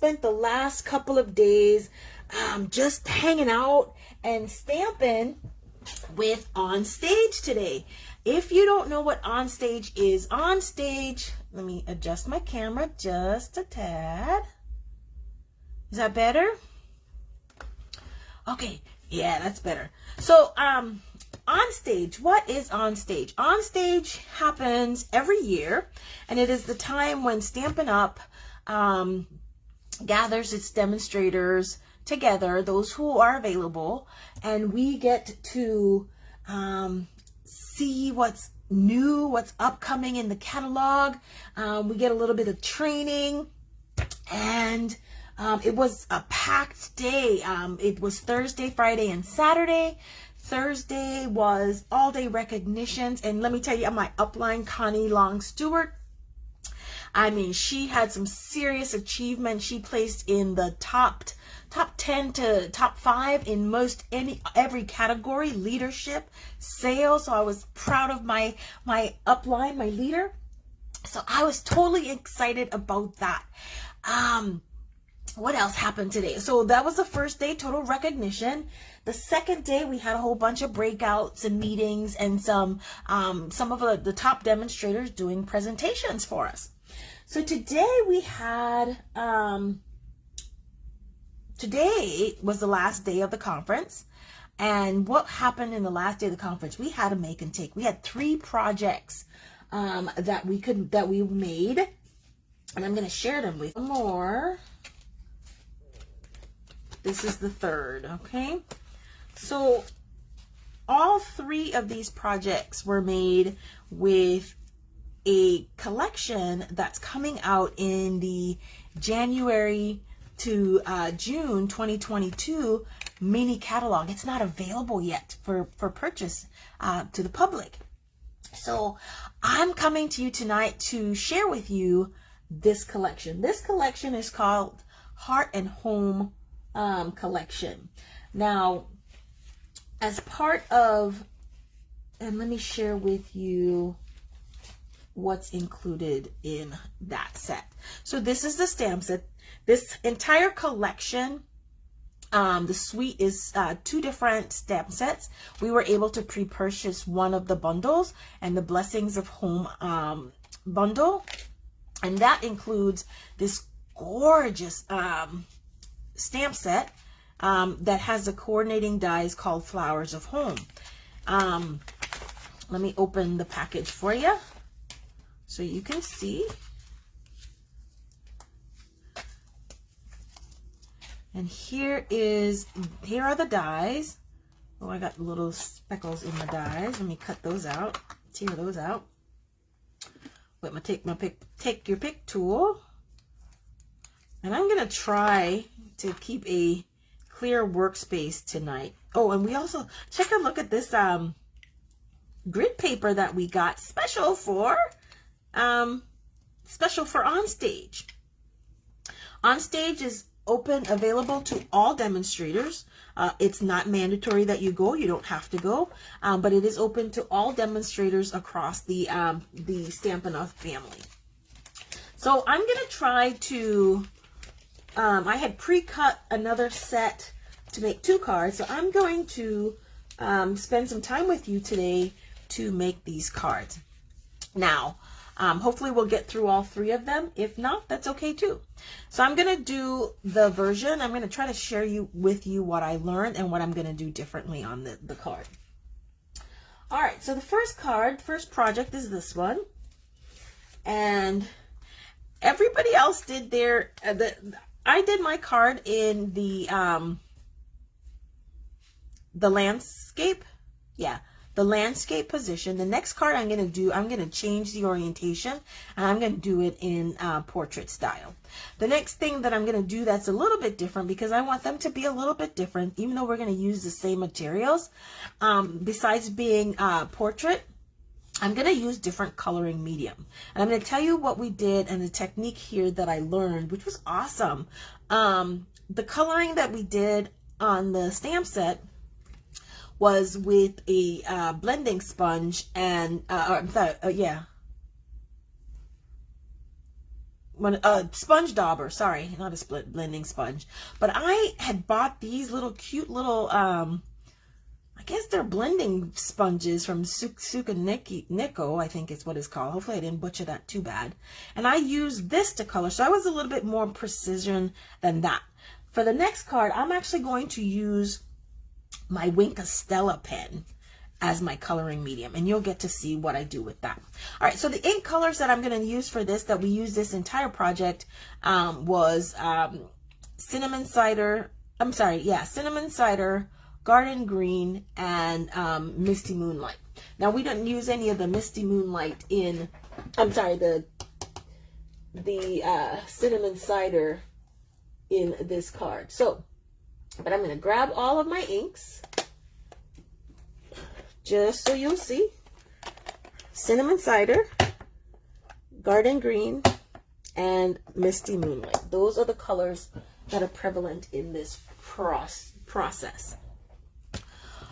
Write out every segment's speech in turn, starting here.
spent the last couple of days just hanging out and stamping with On Stage today. If you don't know what On Stage is, On Stage, let me adjust my camera just a tad. Is that better? Okay, yeah, that's better. So, On Stage, what is On Stage? On Stage happens every year, and it is the time when Stampin' Up! Gathers its demonstrators together, those who are available, and we get to see what's new, what's upcoming in the catalog. We get a little bit of training, and it was a packed day. It was Thursday, Friday, and Saturday. Thursday was all-day recognitions, and let me tell you, my upline, Connie Long-Stewart, I mean, she had some serious achievement. She placed in the top 10 to top 5 in every category: leadership, sales. So I was proud of my upline, my leader. So I was totally excited about that. What else happened today? So that was the first day, total recognition. The second day, we had a whole bunch of breakouts and meetings, and some of the top demonstrators doing presentations for us. So today we had, today was the last day of the conference. And what happened in the last day of the conference? We had a make and take. We had 3 projects that we made, and I'm going to share them with you more. This is the third, okay? So all 3 of these projects were made with a collection that's coming out in the January to June 2022 mini catalog. It's not available yet for purchase to the public. So I'm coming to you tonight to share with you this collection. This collection is called Heart and Home collection. Now, as part of, and let me share with you what's included in that set. So this is the stamp set. This entire collection, the suite is 2 different stamp sets. We were able to pre-purchase one of the bundles, and the Blessings of Home bundle, and that includes this gorgeous stamp set that has the coordinating dies called Flowers of Home. Let me open the package for you so you can see. And here are the dies. Oh, I got little speckles in the dies. Let me cut those out, tear those out. Let me take your pick tool. And I'm gonna try to keep a clear workspace tonight. Oh, and we also take a look at this grid paper that we got special for On Stage. On Stage is available to all demonstrators. It's not mandatory that you go. You don't have to go, but it is open to all demonstrators across the Stampin' Up! Family. So I'm gonna try to. I had pre-cut another set to make 2 cards, so I'm going to spend some time with you today to make these cards. Now, hopefully we'll get through all 3 of them. If not, that's okay too. So I'm going to do the version. I'm going to try to share with you what I learned and what I'm going to do differently on the card. All right, so the first project is this one. And everybody else did their, I did my card in the landscape. Yeah, the landscape position. The next card I'm going to change the orientation, and I'm going to do it in portrait style. The next thing that I'm going to do that's a little bit different, because I want them to be a little bit different, even though we're going to use the same materials. Besides being portrait, I'm going to use different coloring medium. And I'm going to tell you what we did and the technique here that I learned, which was awesome. The coloring that we did on the stamp set was with a blending sponge and, sponge dauber, sorry, not a split blending sponge. But I had bought these little cute little, I guess they're blending sponges from Nico, I think is what it's called. Hopefully I didn't butcher that too bad. And I used this to color, so I was a little bit more precision than that. For the next card, I'm actually going to use my Wink Stella pen as my coloring medium, and you'll get to see what I do with that. All right, so the ink colors that I'm going to use for this, that we use this entire project, was cinnamon cider, garden green, and misty moonlight. Now we didn't use any of the misty moonlight in, the cinnamon cider in this card. So, but I'm going to grab all of my inks, just so you'll see. Cinnamon cider, garden green, and misty moonlight. Those are the colors that are prevalent in this process.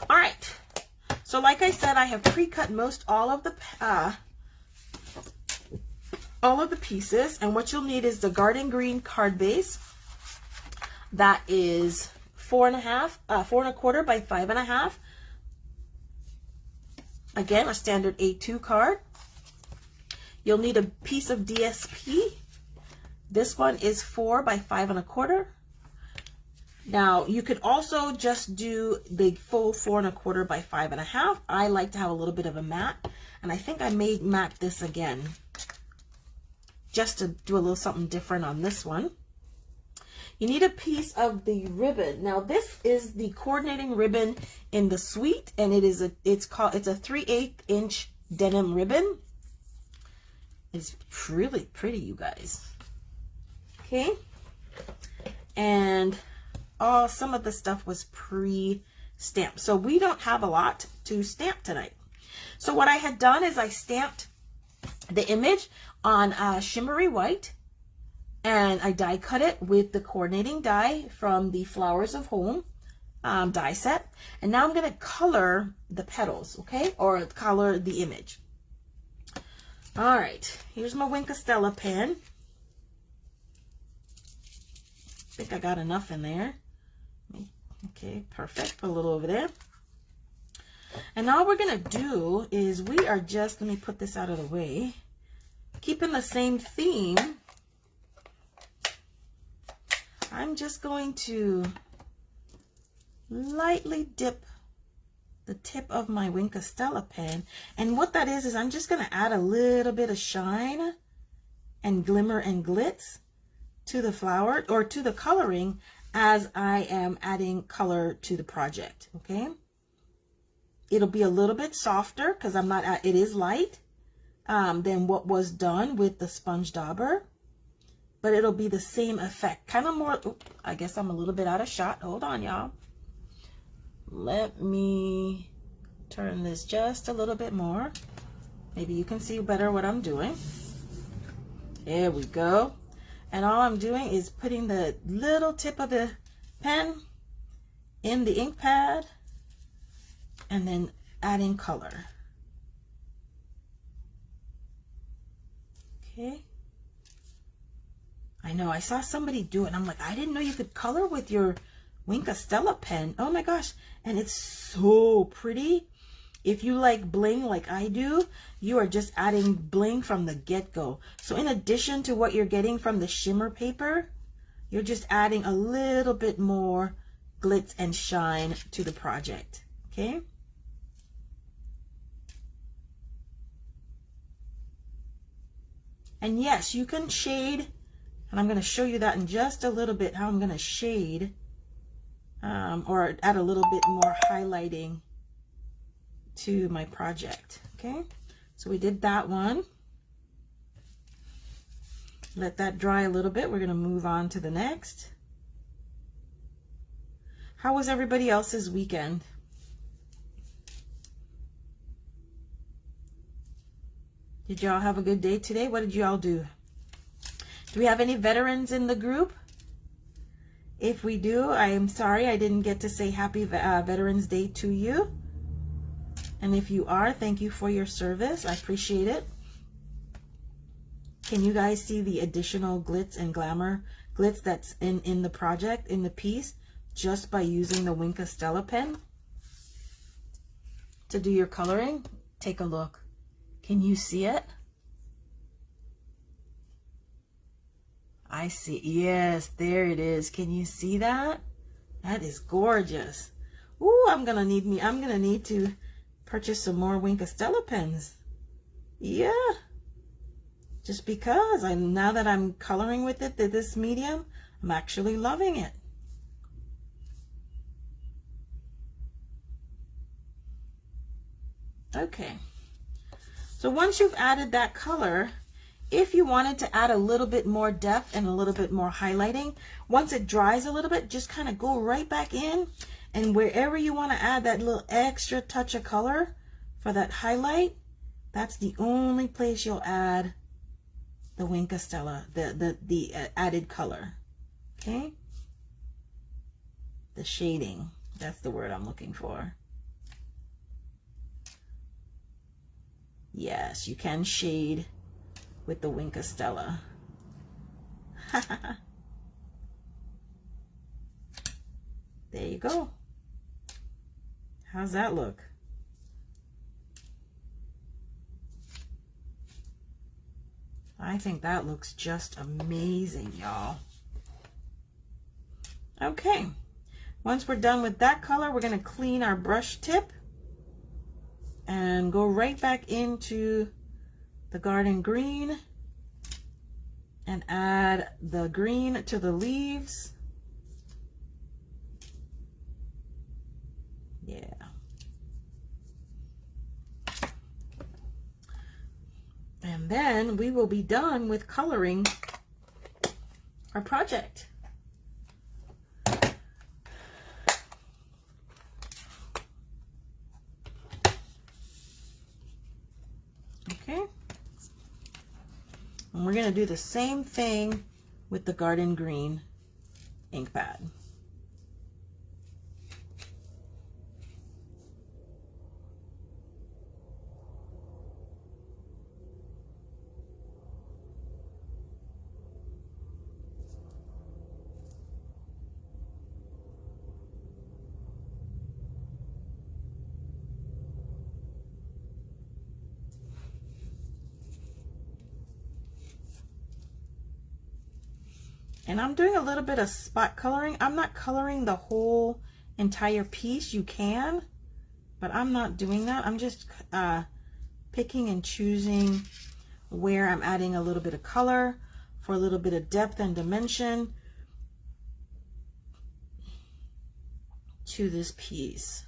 All right. So like I said, I have pre-cut all of the pieces, and what you'll need is the garden green card base. That is 4.25 by 5.5. Again, a standard A2 card. You'll need a piece of DSP. This one is 4 by 5.25. Now, you could also just do the full 4.25 by 5.5. I like to have a little bit of a mat, and I think I may mat this again, just to do a little something different on this one. You need a piece of the ribbon. Now, this is the coordinating ribbon in the suite, and it's a 3/8 inch denim ribbon. It's really pretty, you guys. Okay, and some of the stuff was pre-stamped, so we don't have a lot to stamp tonight. So what I had done is I stamped the image on shimmery white, and I die cut it with the coordinating die from the Flowers of Home die set. And now I'm going to color the petals, okay, or color the image. All right, here's my Wink Stella pen. I think I got enough in there. Okay, perfect. Put a little over there. And all we're going to do is we are just, let me put this out of the way, keeping the same theme. I'm just going to lightly dip the tip of my Wink Stella pen. And what that is I'm just going to add a little bit of shine and glimmer and glitz to the flower, or to the coloring, as I am adding color to the project, okay? It'll be a little bit softer because it is light than what was done with the sponge dauber. But it'll be the same effect. Kind of more, I guess I'm a little bit out of shot. Hold on, y'all. Let me turn this just a little bit more. Maybe you can see better what I'm doing. There we go. And all I'm doing is putting the little tip of the pen in the ink pad and then adding color. Okay. I know, I saw somebody do it, and I'm like, I didn't know you could color with your Wink Stella pen. Oh my gosh, and it's so pretty. If you like bling like I do, you are just adding bling from the get-go. So in addition to what you're getting from the shimmer paper, you're just adding a little bit more glitz and shine to the project, okay? And yes, you can shade, and I'm going to show you that in just a little bit, how I'm going to shade or add a little bit more highlighting to my project. Okay, so we did that one. Let that dry a little bit. We're going to move on to the next. How was everybody else's weekend? Did y'all have a good day today? What did y'all do? Do we have any veterans in the group? If we do, I am sorry I didn't get to say happy Veterans Day to you. And if you are, thank you for your service. I appreciate it. Can you guys see the additional glitz and glamour glitz that's in the project, in the piece, just by using the Wink of Stella pen to do your coloring? Take a look. Can you see it? I see. Yes, there it is. Can you see that? That is gorgeous. Ooh, I'm gonna need to purchase some more Wink of Stella pens. Yeah. Just because now that I'm coloring with it, this medium, I'm actually loving it. Okay. So once you've added that color, if you wanted to add a little bit more depth and a little bit more highlighting, once it dries a little bit, just kind of go right back in, and wherever you want to add that little extra touch of color for that highlight, that's the only place you'll add the Wink of Stella, the added color. Okay? The shading, that's the word I'm looking for. Yes, you can shade with the Wink of Stella. There you go. How's that look? I think that looks just amazing, y'all. Okay, once we're done with that color, we're going to clean our brush tip and go right back into the garden green and add the green to the leaves. Yeah. And then we will be done with coloring our project. Okay. And we're going to do the same thing with the garden green ink pad. And I'm doing a little bit of spot coloring. I'm not coloring the whole entire piece. You can, but I'm not doing that. I'm just picking and choosing where I'm adding a little bit of color for a little bit of depth and dimension to this piece.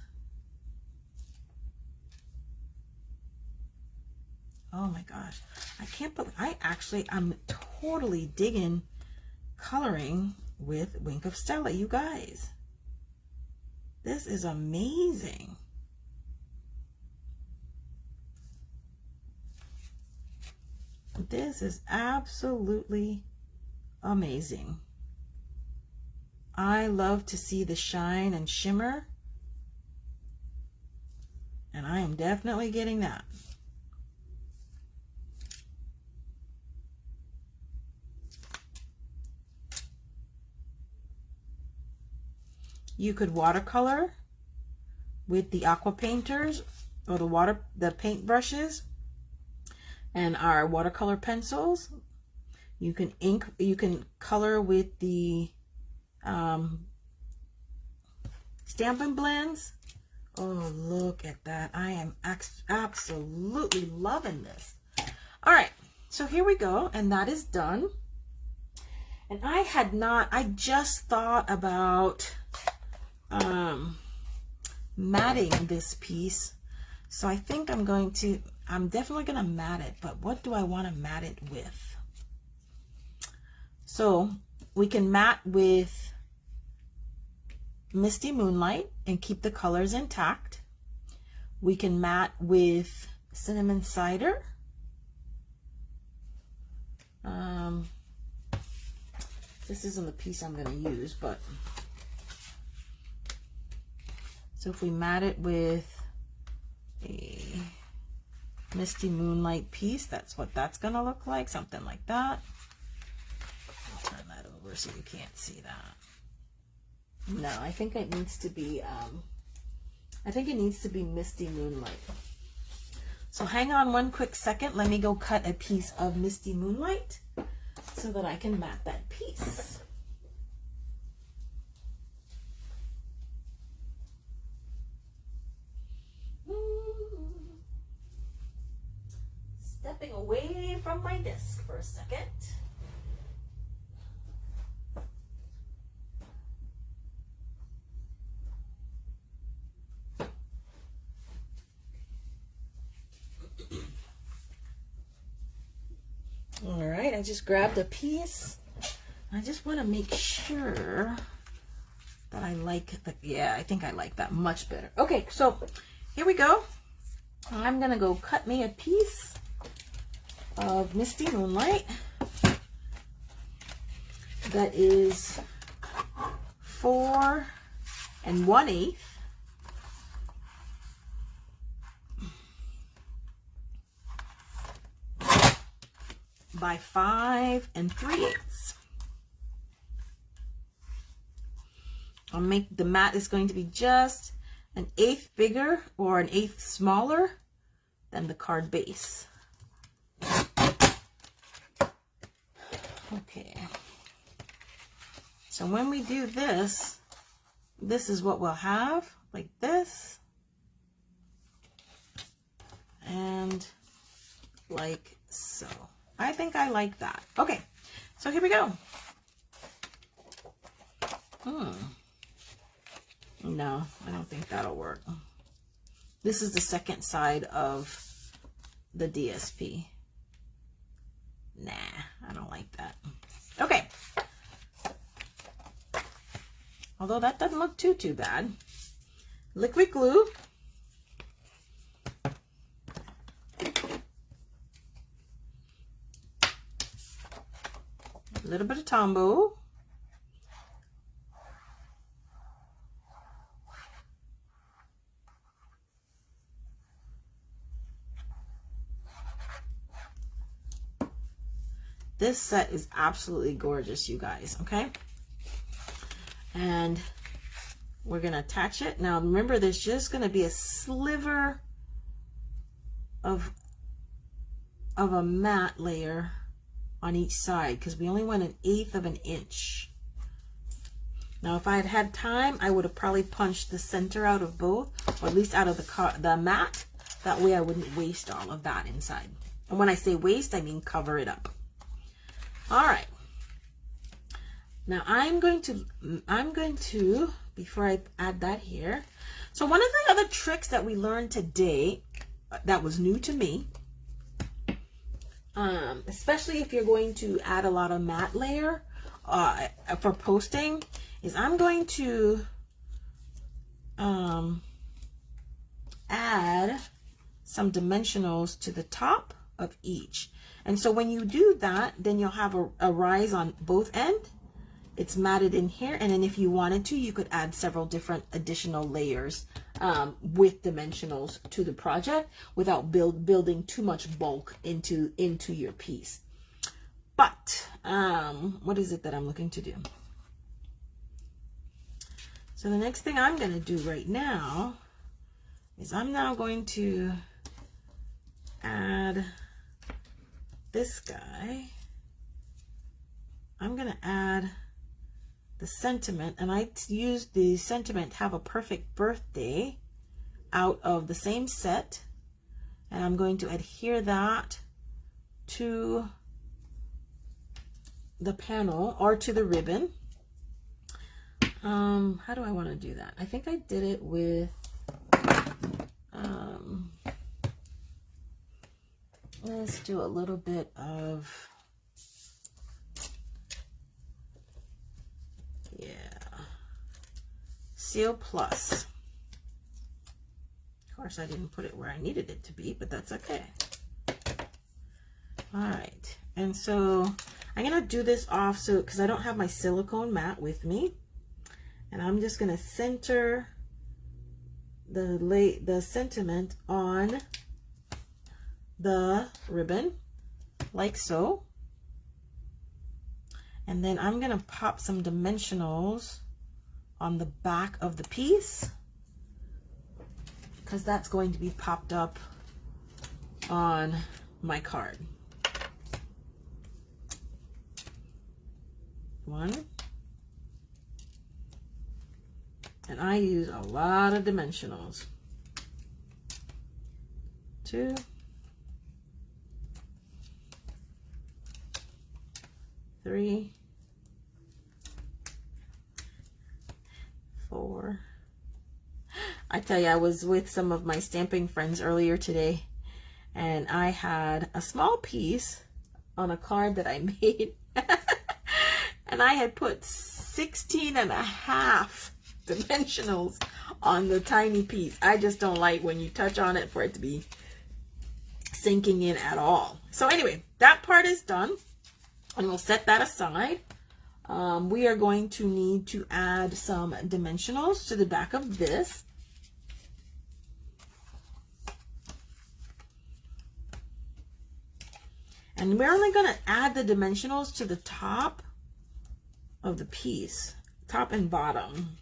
Oh my gosh. I can't believe I'm totally digging coloring with Wink of Stella, you guys. This is amazing. This is absolutely amazing. I love to see the shine and shimmer, and I am definitely getting that. You could watercolor with the aqua painters or the paint brushes and our watercolor pencils. You can color with the Stampin' blends. Oh, look at that. I am absolutely loving this. All right, so here we go, and that is done. And I just thought about matting this piece. So I think I'm definitely going to mat it, but what do I want to mat it with? So we can mat with Misty Moonlight and keep the colors intact. We can mat with Cinnamon Cider. This isn't the piece I'm going to use, but so if we mat it with a Misty Moonlight piece. That's what that's going to look like. Something like that. I'll turn that over so you can't see that. No, I think it needs to be, Misty Moonlight. So hang on one quick second. Let me go cut a piece of Misty Moonlight so that I can mat that piece. Stepping away from my desk for a second. All right, I just grabbed a piece. I just want to make sure that I like the, yeah, I think I like that much better. Okay, so here we go. I'm gonna go cut me a piece of Misty Moonlight that is 4 1/8 by 5 3/8. I'll make the mat is going to be just 1/8 bigger or 1/8 smaller than the card base. Okay. So when we do this, this is what we'll have, like this. And like so. I think I like that. Okay, so here we go. No, I don't think that'll work. This is the second side of the DSP. Nah, I don't like that. Okay. Although that doesn't look too bad. Liquid glue. A little bit of Tombow. This set is absolutely gorgeous, you guys, okay? And we're going to attach it. Now, remember, there's just going to be a sliver of a matte layer on each side because we only want 1/8 of an inch. Now, if I had had time, I would have probably punched the center out of both, or at least out of the matte. That way I wouldn't waste all of that inside. And when I say waste, I mean cover it up. All right. Now I'm going to, before I add that here. So one of the other tricks that we learned today that was new to me, especially if you're going to add a lot of matte layer for posting, is I'm going to add some dimensionals to the top of each. And so when you do that, then you'll have a rise on both ends. It's matted in here, and then if you wanted to, you could add several different additional layers with dimensionals to the project without building too much bulk into your piece. But what is it that I'm looking to do? So the next thing I'm going to do right now is I'm now going to add this guy. I'm going to add the sentiment, and I used the sentiment Have a Perfect Birthday out of the same set, and I'm going to adhere that to the panel or to the ribbon. How do I want to do that? I think I did it with let's do a little bit of, yeah, Seal Plus. Of course, I didn't put it where I needed it to be, but that's okay. All right, and so I'm gonna do this off so because I don't have my silicone mat with me, and I'm just gonna center the sentiment on the ribbon like so. And then I'm going to pop some dimensionals on the back of the piece, because that's going to be popped up on my card. One. And I use a lot of dimensionals. Two. Three. Four. I tell you, I was with some of my stamping friends earlier today, and I had a small piece on a card that I made, and I had put 16.5 dimensionals on the tiny piece. I just don't like when you touch on it for it to be sinking in at all. So anyway, that part is done, and we'll set that aside. We are going to need to add some dimensionals to the back of this. And we're only going to add the dimensionals to the top of the piece, top and bottom.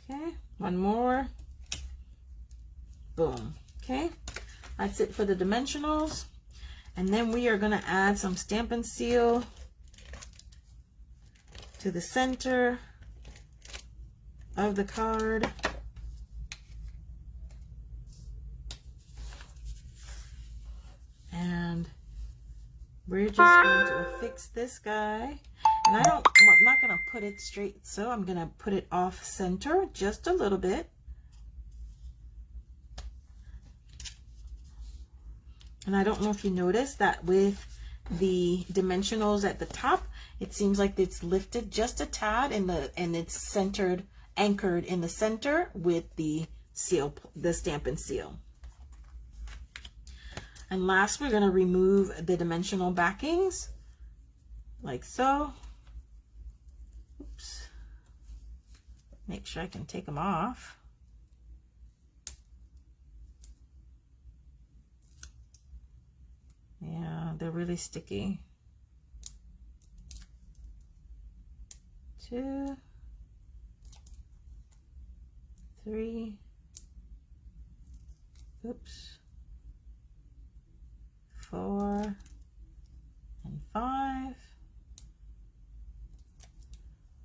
Okay, one more. Boom. Okay, that's it for the dimensionals. And then we are going to add some Stampin' Seal to the center of the card. And we're just going to affix this guy. And I'm not going to put it straight, so I'm going to put it off center just a little bit. And I don't know if you noticed that with the dimensionals at the top, it seems like it's lifted just a tad and it's centered, anchored in the center with the seal, the Stampin' Seal. And last, we're going to remove the dimensional backings like so. Oops. Make sure I can take them off. Yeah, they're really sticky. 2, 3, oops, 4, and 5.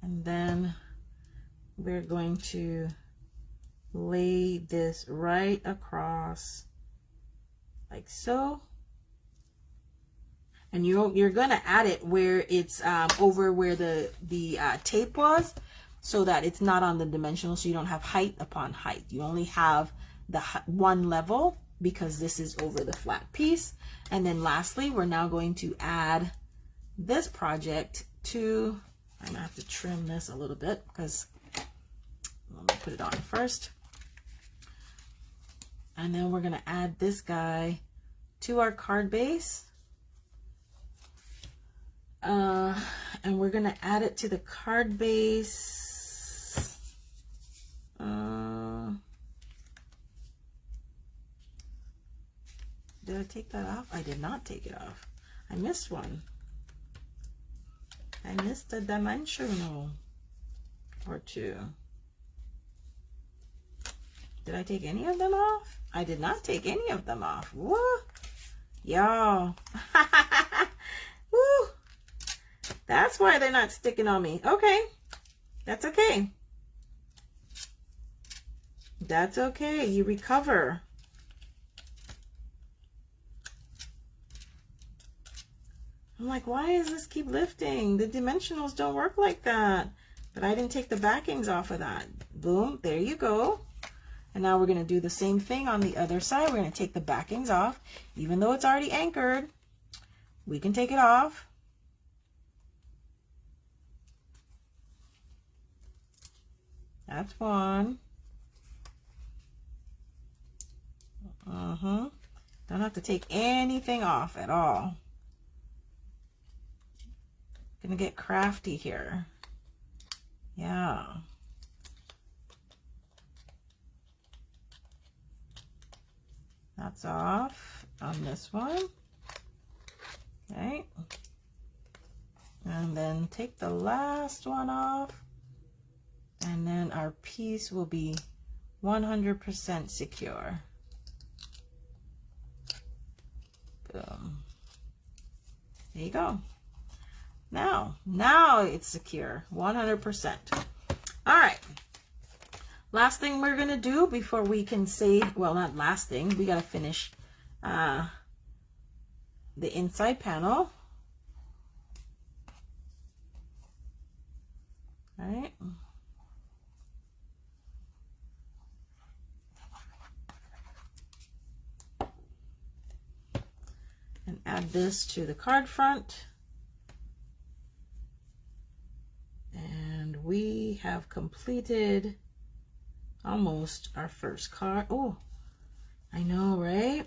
And then we're going to lay this right across like so. And you're going to add it where it's over where the tape was, so that it's not on the dimensional, so you don't have height upon height. You only have the one level because this is over the flat piece. And then lastly, we're now going to add this project to, I'm going to have to trim this a little bit because let me put it on first. And then we're going to add this guy to our card base. And we're going to add it to the card base. Did I take that off? I did not take it off. I missed one. I missed a dimensional or two. Did I take any of them off? I did not take any of them off. Woo! Y'all. Woo! That's why they're not sticking on me. Okay. That's okay. That's okay. You recover. I'm like, why does this keep lifting? The dimensionals don't work like that. But I didn't take the backings off of that. Boom. There you go. And now we're going to do the same thing on the other side. We're going to take the backings off. Even though it's already anchored, we can take it off. That's one. Don't have to take anything off at all. Gonna get crafty here. Yeah. That's off on this one. Okay. And then take the last one off. And then our piece will be 100% secure. Boom. There you go. Now it's secure, 100%. All right. Last thing we're going to do before we can say, well, not last thing, we got to finish the inside panel. All right. And add this to the card front. And we have completed almost our first card. Oh, I know, right?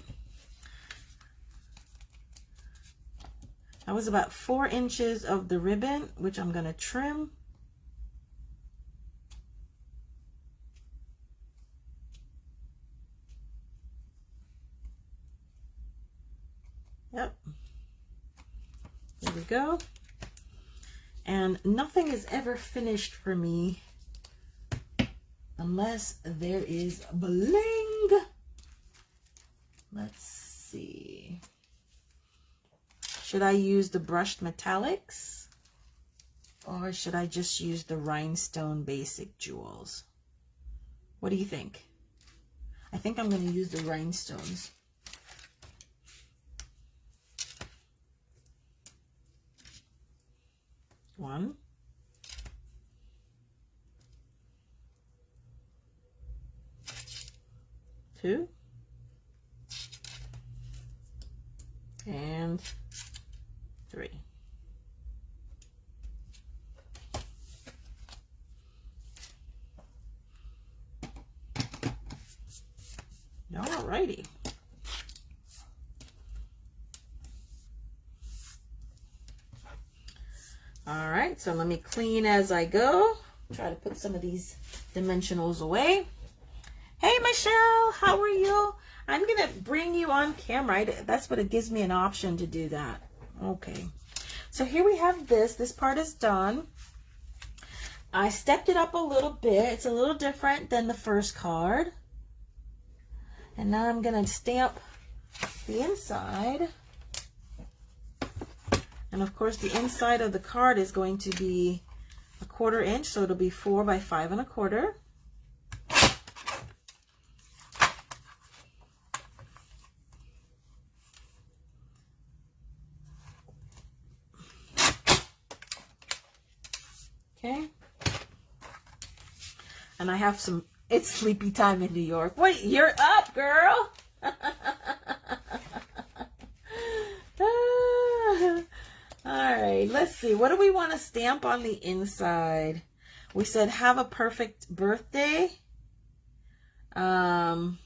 That was about 4 inches of the ribbon, which I'm going to trim. Yep. There we go. And nothing is ever finished for me unless there is bling. Let's see. Should I use the brushed metallics? Or should I just use the rhinestone basic jewels? What do you think? I think I'm going to use the rhinestones. One, two, and 3. Alrighty. All right, so let me clean as I go. Try to put some of these dimensionals away. Hey, Michelle, how are you? I'm going to bring you on camera. That's what it gives me an option to do that. Okay, so here we have this. This part is done. I stepped it up a little bit. It's a little different than the first card. And now I'm going to stamp the inside. And of course, the inside of the card is going to be 1/4 inch, so it'll be 4 by 5 1/4. Okay. And I have some, it's sleepy time in New York. Wait, you're up, girl. All right, let's see. What do we want to stamp on the inside? We said, have a perfect birthday. I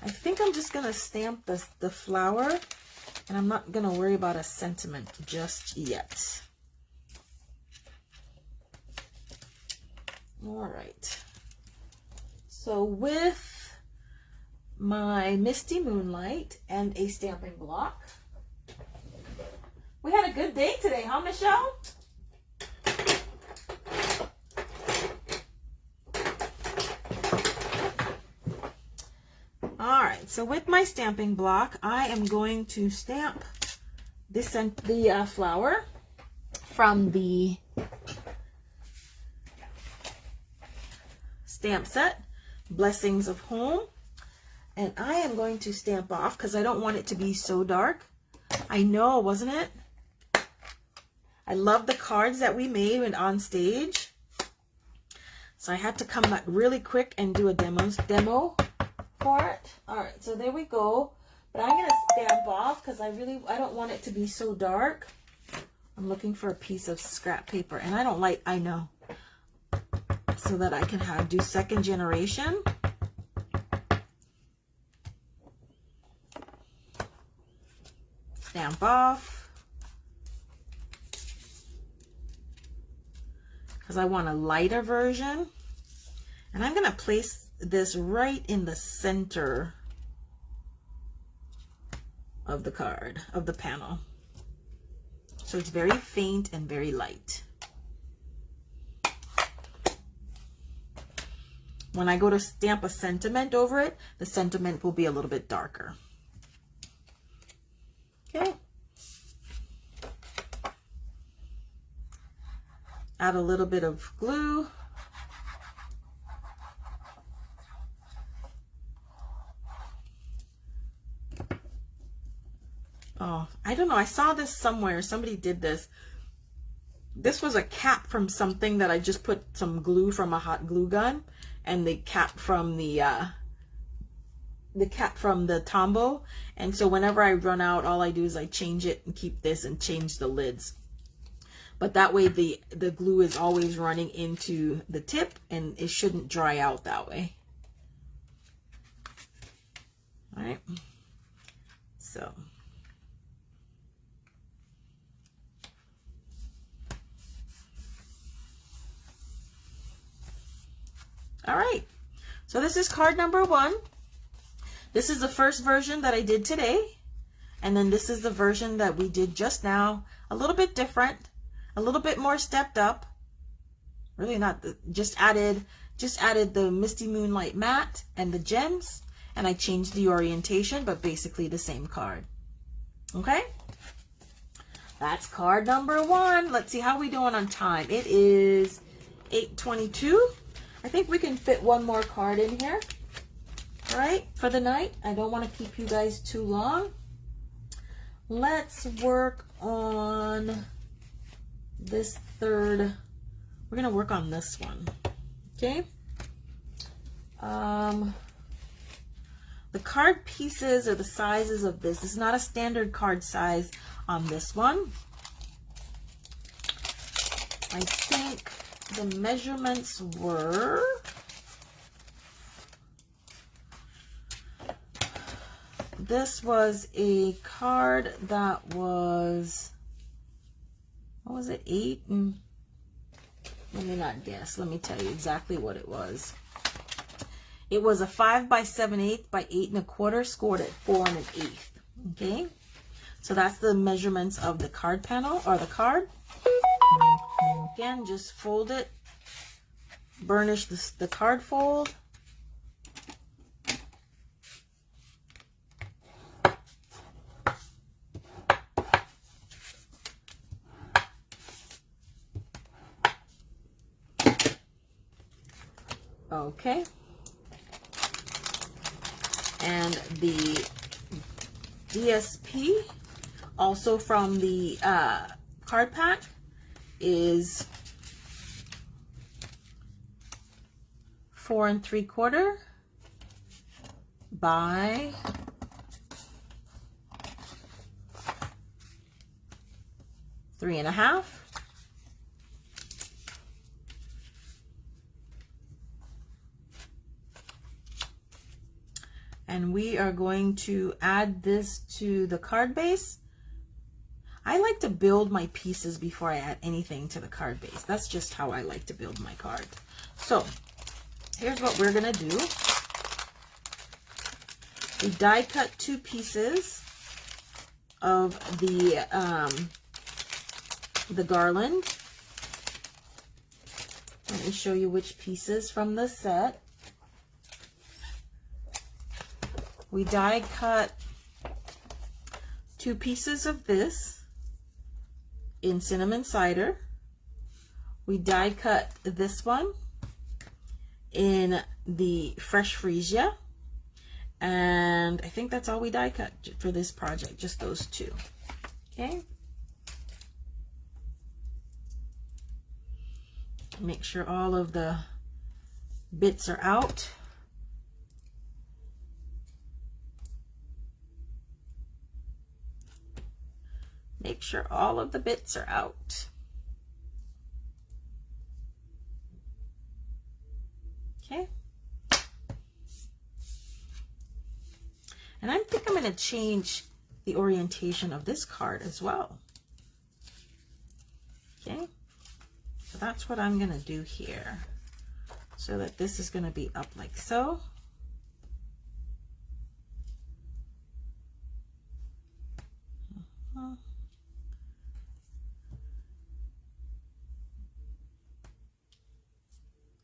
think I'm just going to stamp the flower, and I'm not going to worry about a sentiment just yet. All right. So with my Misty Moonlight and a stamping block, we had a good day today, huh, Michelle? All right, so with my stamping block, I am going to stamp this and the flower from the stamp set, Blessings of Home. And I am going to stamp off because I don't want it to be so dark. I know, wasn't it? I love the cards that we made on stage. So I had to come back really quick and do a demo for it. All right, so there we go. But I'm going to stamp off because I don't want it to be so dark. I'm looking for a piece of scrap paper, and I know, so that I can do second generation. stamp off because I want a lighter version. And I'm going to place this right in the center of the card, of the panel. So it's very faint and very light. When I go to stamp a sentiment over it, the sentiment will be a little bit darker. Okay. Add a little bit of glue. Oh, I don't know. I saw this somewhere. Somebody did this. This was a cap from something that I just put some glue from a hot glue gun, and the cap from the Tombow. And so whenever I run out, all I do is I change it and keep this and change the lids. But that way the glue is always running into the tip and it shouldn't dry out that way. All right. So. All right. So this is card number 1. This is the first version that I did today. And then this is the version that we did just now. A little bit different, a little bit more stepped up. Really not, just added the Misty Moonlight matte and the gems, and I changed the orientation, but basically the same card. Okay? That's card number 1. Let's see how we doing on time. It is 8:22. I think we can fit one more card in here. All right, for the night. I don't want to keep you guys too long. Let's work on this third. We're going to work on this one. Okay. The card pieces or the sizes of this is not a standard card size on this one. I think the measurements were this was a card that was, what was it, 8 and let me not guess, let me tell you exactly what it was. It was a 5 by 7/8 by 8 1/4 scored at 4 1/8. Okay, so that's the measurements of the card panel or the card. Again, just fold it, burnish the card fold. Okay. And the DSP, also from the card pack, is 4 3/4 by 3 1/2. And we are going to add this to the card base. I like to build my pieces before I add anything to the card base. That's just how I like to build my card. So here's what we're gonna do. We die cut 2 pieces of the garland. Let me show you which pieces from the set. We die cut 2 pieces of this in cinnamon cider. We die cut this one in the fresh freesia. And I think that's all we die cut for this project, just those 2. Okay. Make sure all of the bits are out. Make sure all of the bits are out. Okay. And I think I'm going to change the orientation of this card as well. Okay, so that's what I'm gonna do here, so that this is gonna be up like so.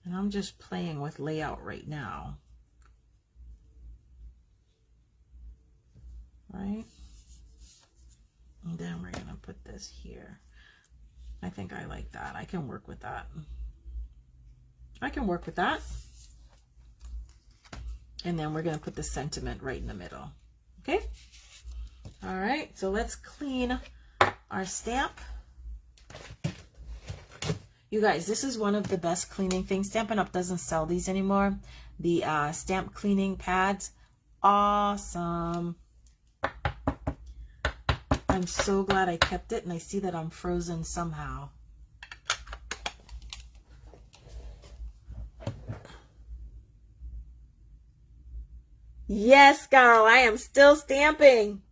And I'm just playing with layout right now. Right? And then we're gonna put this here. I think I like that. I can work with that. I can work with that. And then we're gonna put the sentiment right in the middle. Okay? All right, so let's clean our stamp. You guys, this is one of the best cleaning things. Stampin' Up! Doesn't sell these anymore. The stamp cleaning pads. Awesome. I'm so glad I kept it, and I see that I'm frozen somehow. Yes, Carl, I am still stamping.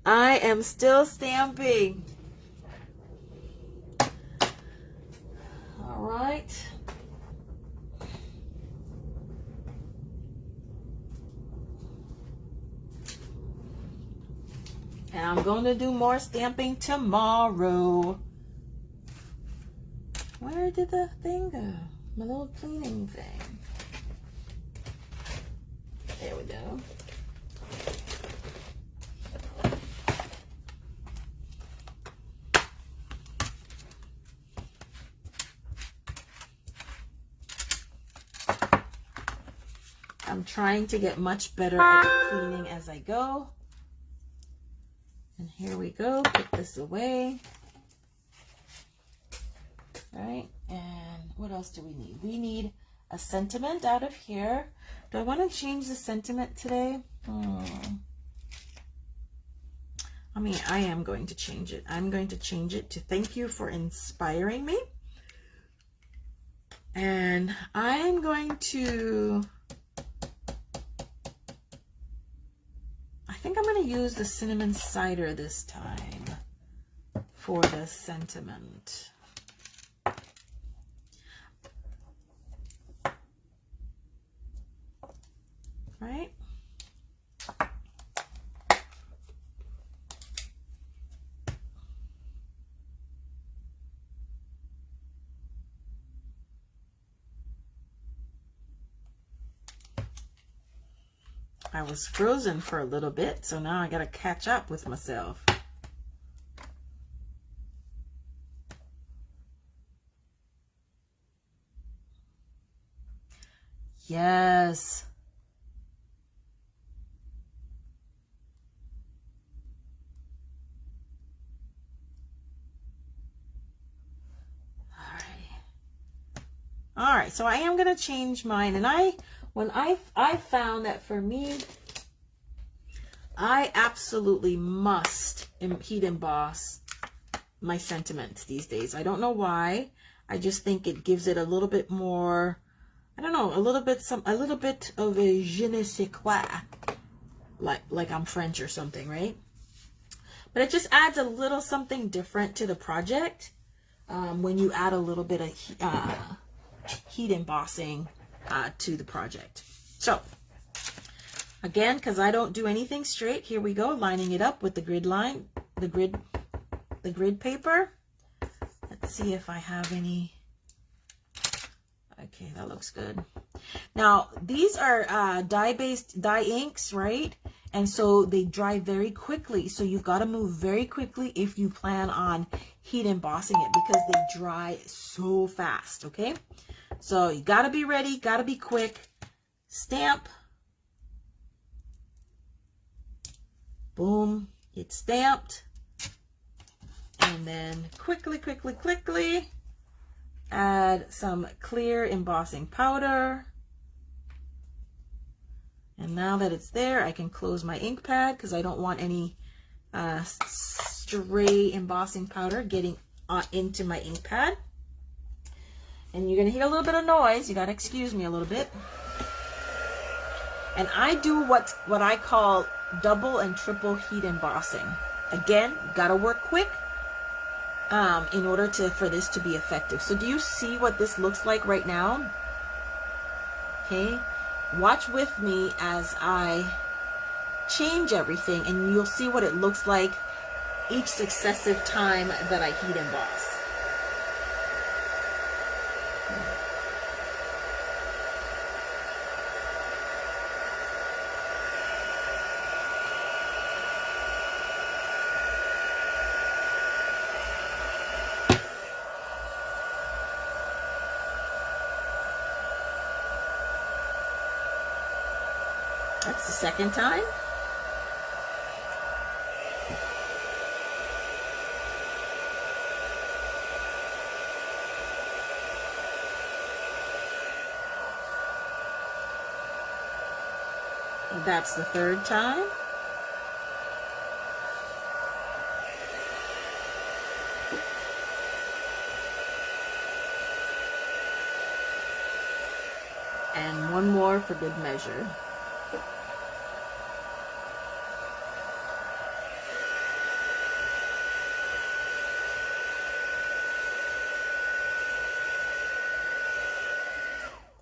I am still stamping. All right. And I'm going to do more stamping tomorrow. Where did the thing go? My little cleaning thing. There we go. I'm trying to get much better at cleaning as I go. And here we go. Put this away. Right? And what else do we need? We need a sentiment out of here. Do I want to change the sentiment today? I mean, I am going to change it. I'm going to change it to thank you for inspiring me. And I'm going to... I think I'm going to use the cinnamon cider this time for the sentiment. Right? I was frozen for a little bit, so now I gotta catch up with myself. Yes. All right, so I am gonna change mine, and I found that for me, I absolutely must heat emboss my sentiments these days. I don't know why. I just think it gives it a little bit more, I don't know, a little bit of a je ne sais quoi, like I'm French or something, right? But it just adds a little something different to the project when you add a little bit of heat embossing to the project. So again, because I don't do anything straight, here we go, lining it up with the grid line, the grid paper. Let's see if I have any. Okay, that looks good. Now these are dye inks, right? And so they dry very quickly, so you've got to move very quickly if you plan on heat embossing it, because they dry so fast. Okay, so you got to be ready, got to be quick. Stamp, boom, it's stamped, and then quickly add some clear embossing powder. And now that it's there, I can close my ink pad because I don't want any stray embossing powder getting into my ink pad. And you're gonna hear a little bit of noise. You gotta excuse me a little bit. And I do what I call double and triple heat embossing. Again, gotta work quick in order for this to be effective. So do you see what this looks like right now? Okay, watch with me as I change everything, and you'll see what it looks like each successive time that I heat emboss. That's the second time. That's the third time. And one more for good measure.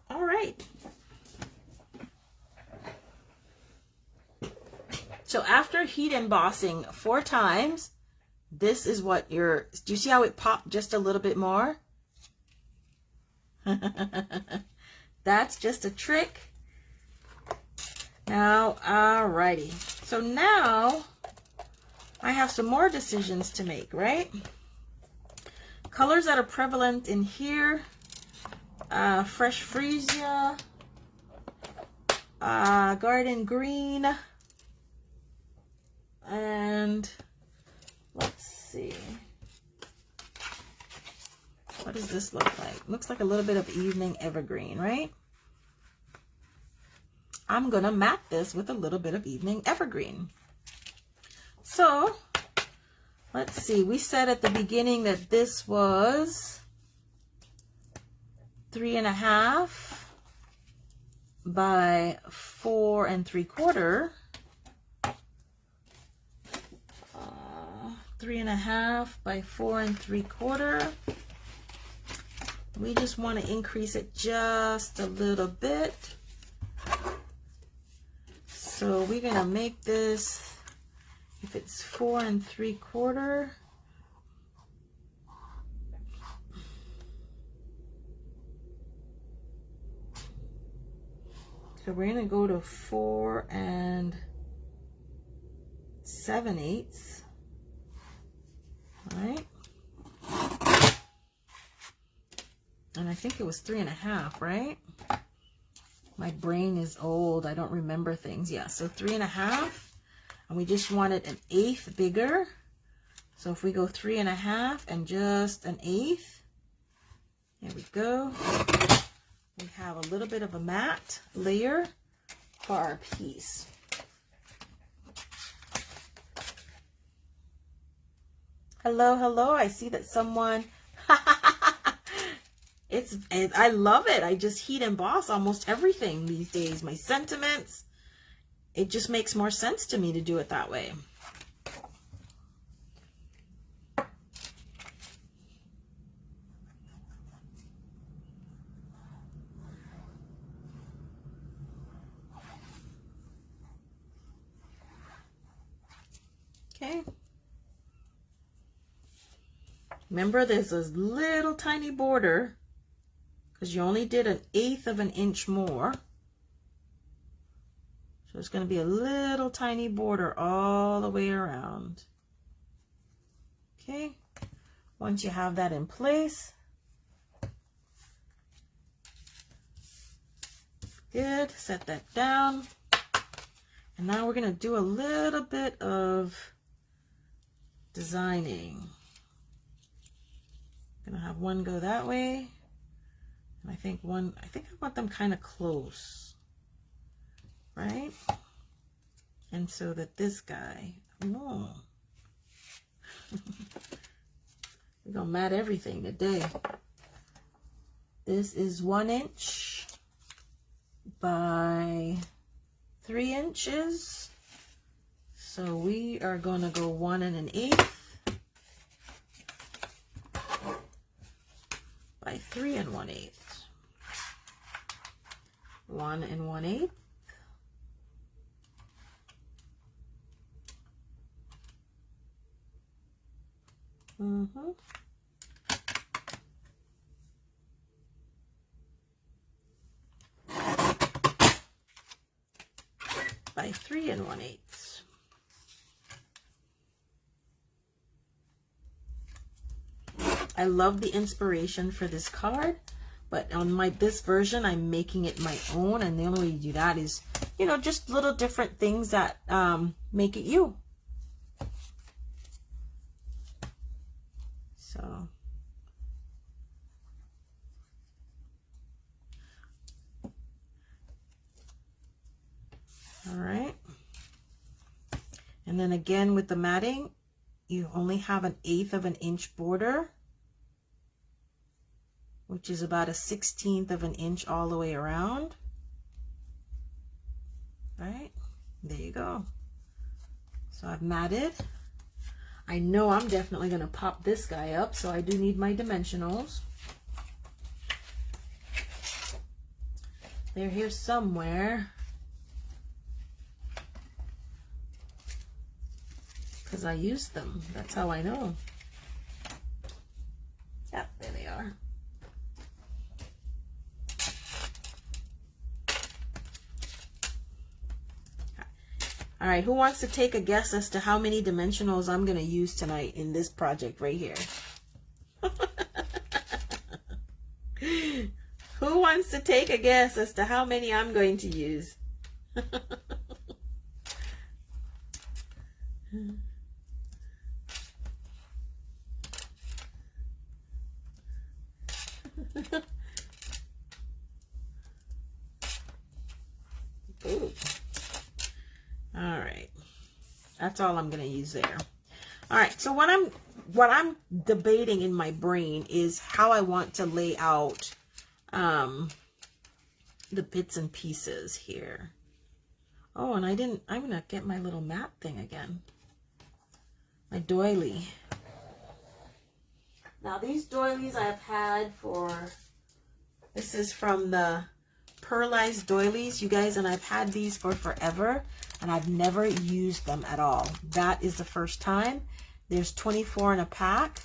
All right. So after heat embossing 4 times, this is what do you see how it popped just a little bit more? That's just a trick. Now, alrighty. So now I have some more decisions to make, right? Colors that are prevalent in here, fresh freesia, garden green, and let's see. What does this look like? Looks like a little bit of evening evergreen, right? I'm gonna map this with a little bit of evening evergreen. So let's see, we said at the beginning that this was 3.5 by 4 3/4. 3.5 by 4 3/4. We just want to increase it just a little bit. So we're gonna make this, if it's 4 3/4, so we're gonna go to 4 7/8. All right. And I think it was 3.5, right? My brain is old. I don't remember things. Yeah, so 3.5. And we just want it 1/8 bigger. So if we go 3.5 and just 1/8, there we go. We have a little bit of a matte layer for our piece. Hello, hello. I see that someone... I love it. I just heat emboss almost everything these days. My sentiments. It just makes more sense to me to do it that way. Okay. Remember, there's this little tiny border because you only did 1/8 of an inch more. So it's going to be a little tiny border all the way around. Okay. Once you have that in place, good, set that down. And now we're going to do a little bit of designing. I'm going to have one go that way. And I think I want them kind of close, right? And so that this guy, oh, we're going to mat everything today. This is 1 inch by 3 inches. So we are going to go 1 1/8 by 3 1/8. 1 1/8. By 3 1/8. I love the inspiration for this card, but on this version, I'm making it my own, and the only way you do that is, you know, just little different things that make it you. So, all right. And then again with the matting, you only have 1/8 of an inch border, which is about 1/16 of an inch all the way around. Right? There you go. So I've matted. I know I'm definitely going to pop this guy up, so I do need my dimensionals. They're here somewhere, because I used them. That's how I know. Yep, there they are. All right, who wants to take a guess as to how many dimensionals I'm going to use tonight in this project right here? Who wants to take a guess as to how many I'm going to use? Ooh. All right, that's all I'm going to use there. All right, so what I'm debating in my brain is how I want to lay out the bits and pieces here. Oh, and I'm going to get my little mat thing again. My doily. Now these doilies I've had for, this is from the Pearlized Doilies, you guys, and I've had these for forever, and I've never used them at all. That is the first time. There's 24 in a pack,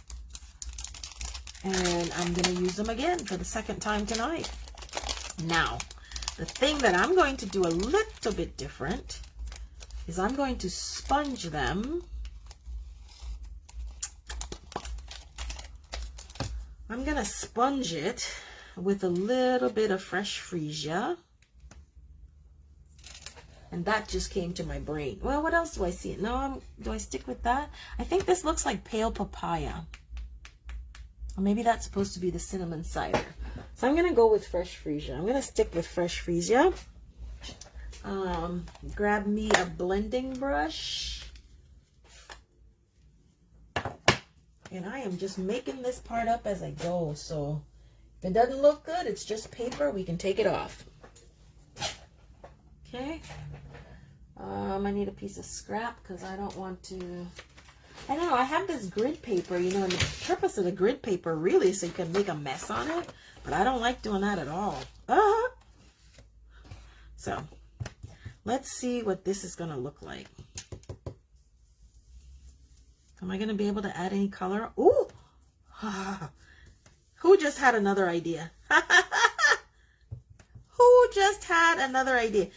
and I'm going to use them again for the second time tonight. Now, the thing that I'm going to do a little bit different is I'm going to sponge them. I'm going to sponge it with a little bit of fresh freesia. And that just came to my brain. Well, what else do I see? No, do I stick with that? I think this looks like pale papaya. Or maybe that's supposed to be the cinnamon cider. So I'm going to go with fresh freesia. I'm going to stick with fresh freesia. Grab me a blending brush. And I am just making this part up as I go. So if it doesn't look good, it's just paper. We can take it off. Okay. I need a piece of scrap because I don't want to. I know I have this grid paper, you know, and the purpose of the grid paper really is so you can make a mess on it, but I don't like doing that at all. So let's see what this is going to look like. Am I going to be able to add any color? Ooh! Who just had another idea? Who just had another idea?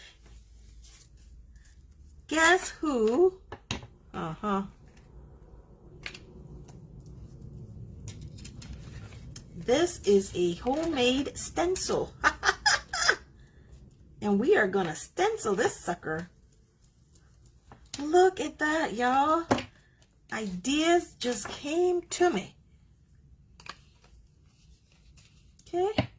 Guess who? This is a homemade stencil. And we are going to stencil this sucker. Look at that, y'all. Ideas just came to me. Okay.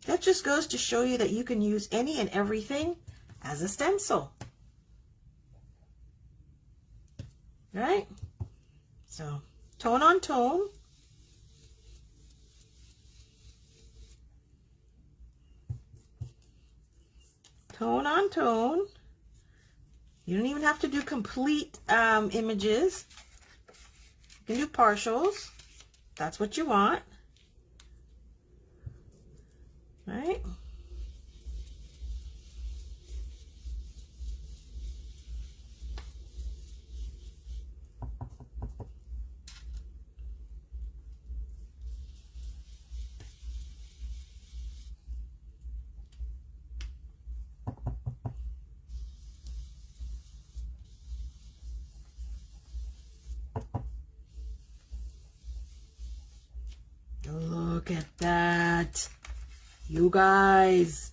That just goes to show you that you can use any and everything as a stencil. Right? So, tone on tone. tone on tone. You don't even have to do complete images. You can do partials. That's what you want. Right? Look at that, you guys.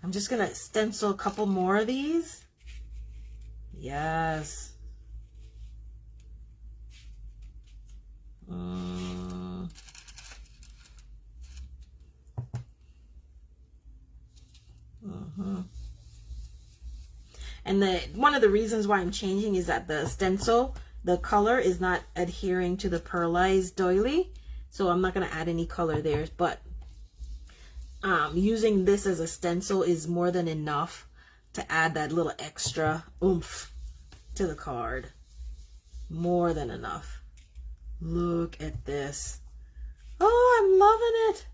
I'm just gonna stencil a couple more of these. Yes. And one of the reasons why I'm changing is that the stencil, the color is not adhering to the pearlized doily. So I'm not going to add any color there. But using this as a stencil is more than enough to add that little extra oomph to the card. More than enough. Look at this. Oh, I'm loving it.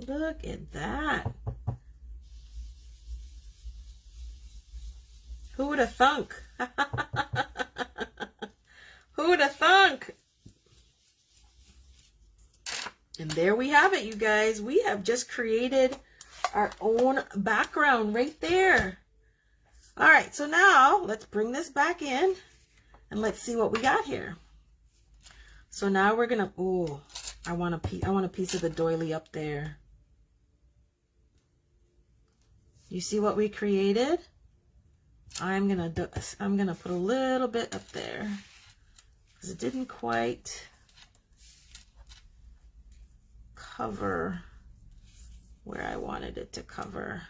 Look at that. Who would have thunk? Who would have thunk? And there we have it, you guys. We have just created our own background right there. All right, so now let's bring this back in and let's see what we got here. So now we're gonna, oh, I want a piece of the doily up there. You see what we created? I'm gonna put a little bit up there because it didn't quite cover where I wanted it to cover.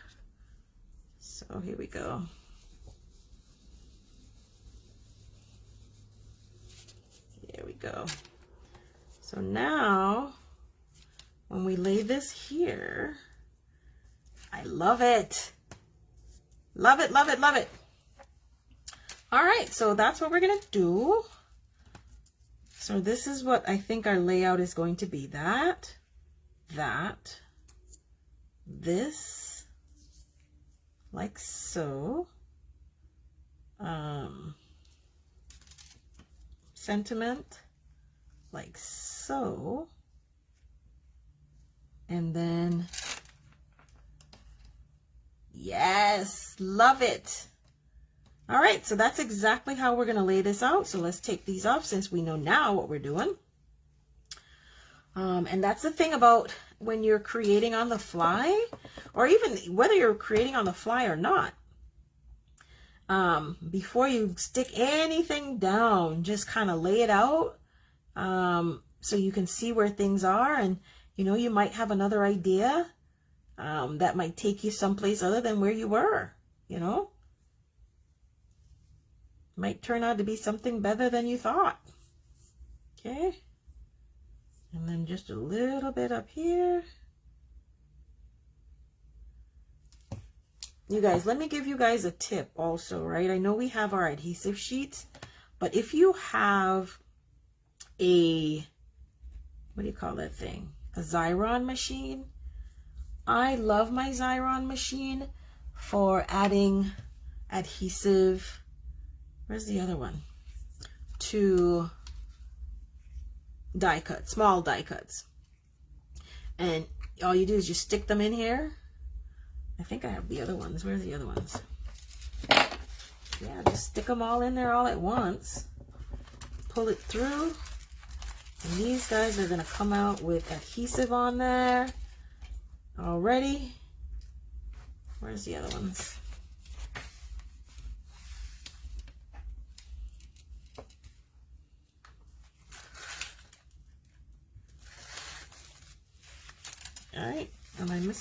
So here we go. There we go. So now when we lay this here, I love it. Love it, love it, love it. All right, so that's what we're gonna do. So this is what I think our layout is going to be. This, like so. Sentiment, like so. And then, yes, love it. All right, so that's exactly how we're going to lay this out. So let's take these off since we know now what we're doing. And that's the thing about when you're creating on the fly, or even whether you're creating on the fly or not. Before you stick anything down, just kind of lay it out so you can see where things are. And, you know, you might have another idea that might take you someplace other than where you were, you know. Might turn out to be something better than you thought. Okay. And then just a little bit up here. You guys, let me give you guys a tip also, right? I know we have our adhesive sheets, but if you have a, what do you call that thing? A Xyron machine. I love my Xyron machine for adding adhesive. Where's the other one? To die cuts, small die cuts. And all you do is you stick them in here. I think I have the other ones. Where's the other ones? Yeah, just stick them all in there all at once. Pull it through. And these guys are going to come out with adhesive on there already. Where's the other ones?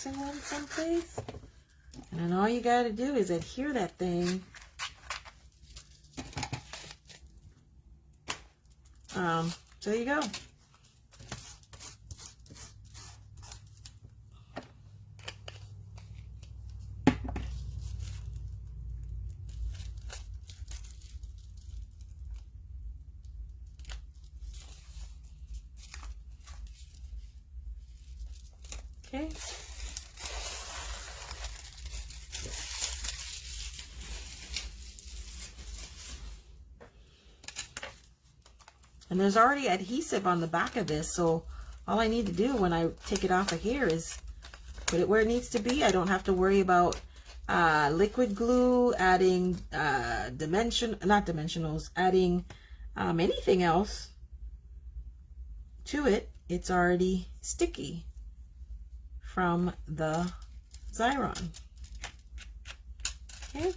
missing one someplace. And then all you got to do is adhere that thing. So there you go. Okay. And there's already adhesive on the back of this, so all I need to do when I take it off of here is put it where it needs to be. I don't have to worry about liquid glue, adding not dimensionals, adding anything else to it. It's already sticky from the Xyron. Okay,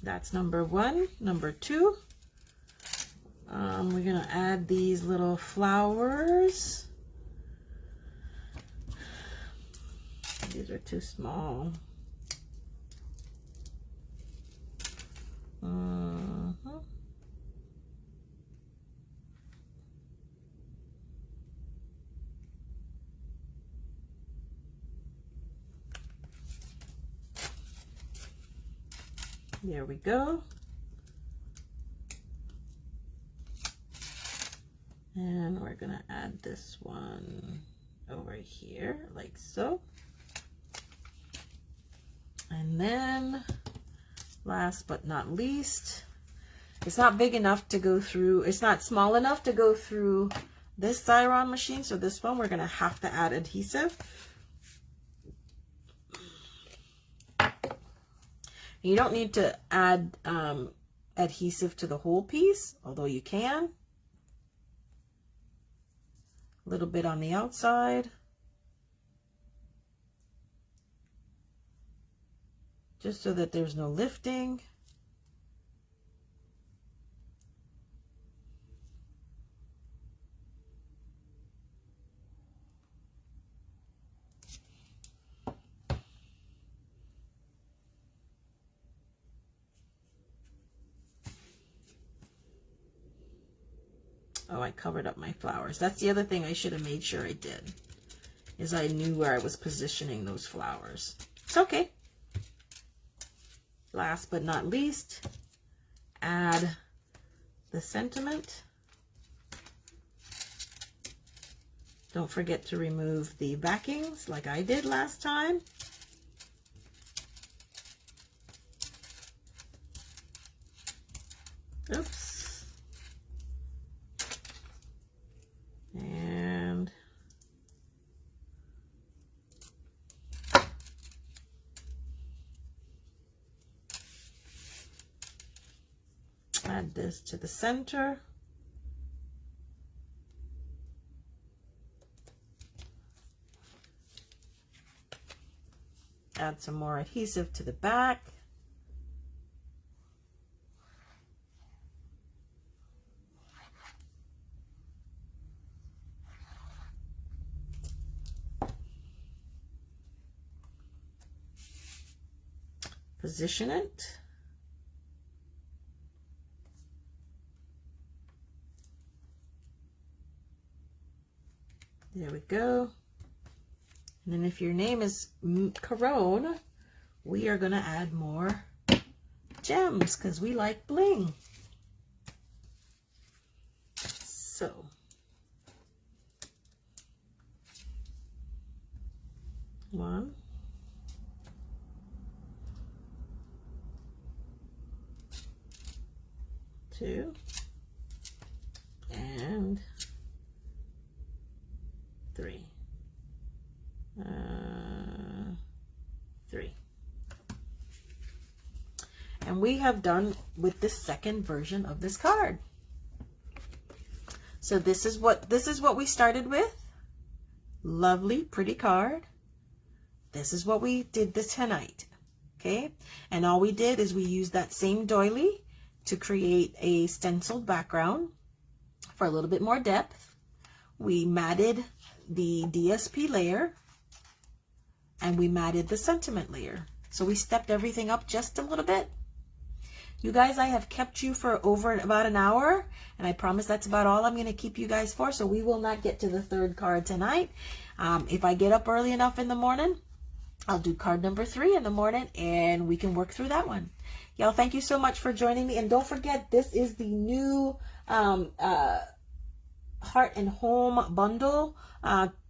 that's number one. Number two, we're gonna add these little flowers. These are too small. There we go. And we're gonna add this one over here like so. And then last but not least, it's not big enough to go through, it's not small enough to go through this Xyron machine, so this one we're gonna have to add adhesive. You don't need to add adhesive to the whole piece, although you can. A little bit on the outside. Just so that there's no lifting. Oh, I covered up my flowers. That's the other thing I should have made sure I did, is I knew where I was positioning those flowers. It's okay. Last but not least, add the sentiment. Don't forget to remove the backings like I did last time. Oops. And add this to the center. Add some more adhesive to the back. Position it. There we go. And then if your name is Corone, we are going to add more gems because we like bling. So, one, two, and three. Three. And we have done with the second version of this card. So this is what we started with. Lovely, pretty card. This is what we did tonight. Okay, and all we did is we used that same doily to create a stenciled background for a little bit more depth. We matted the DSP layer, and we matted the sentiment layer. So we stepped everything up just a little bit. You guys, I have kept you for over about an hour, and I promise that's about all I'm going to keep you guys for, so we will not get to the third card tonight. If I get up early enough in the morning, I'll do card number 3 in the morning, and we can work through that one. Y'all, thank you so much for joining me, and don't forget, this is the new Heart and Home bundle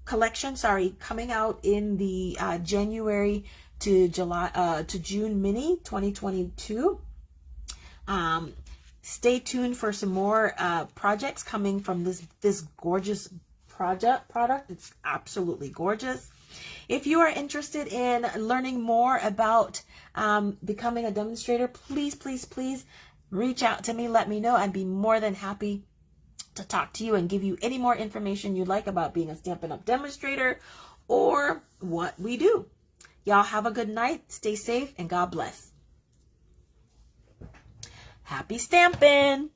collection, coming out in the January to June mini 2022. Stay tuned for some more projects coming from this gorgeous product. It's absolutely gorgeous. If you are interested in learning more about becoming a demonstrator, please, please, please reach out to me. Let me know. I'd be more than happy to talk to you and give you any more information you'd like about being a Stampin' Up! Demonstrator or what we do. Y'all have a good night. Stay safe and God bless. Happy stamping!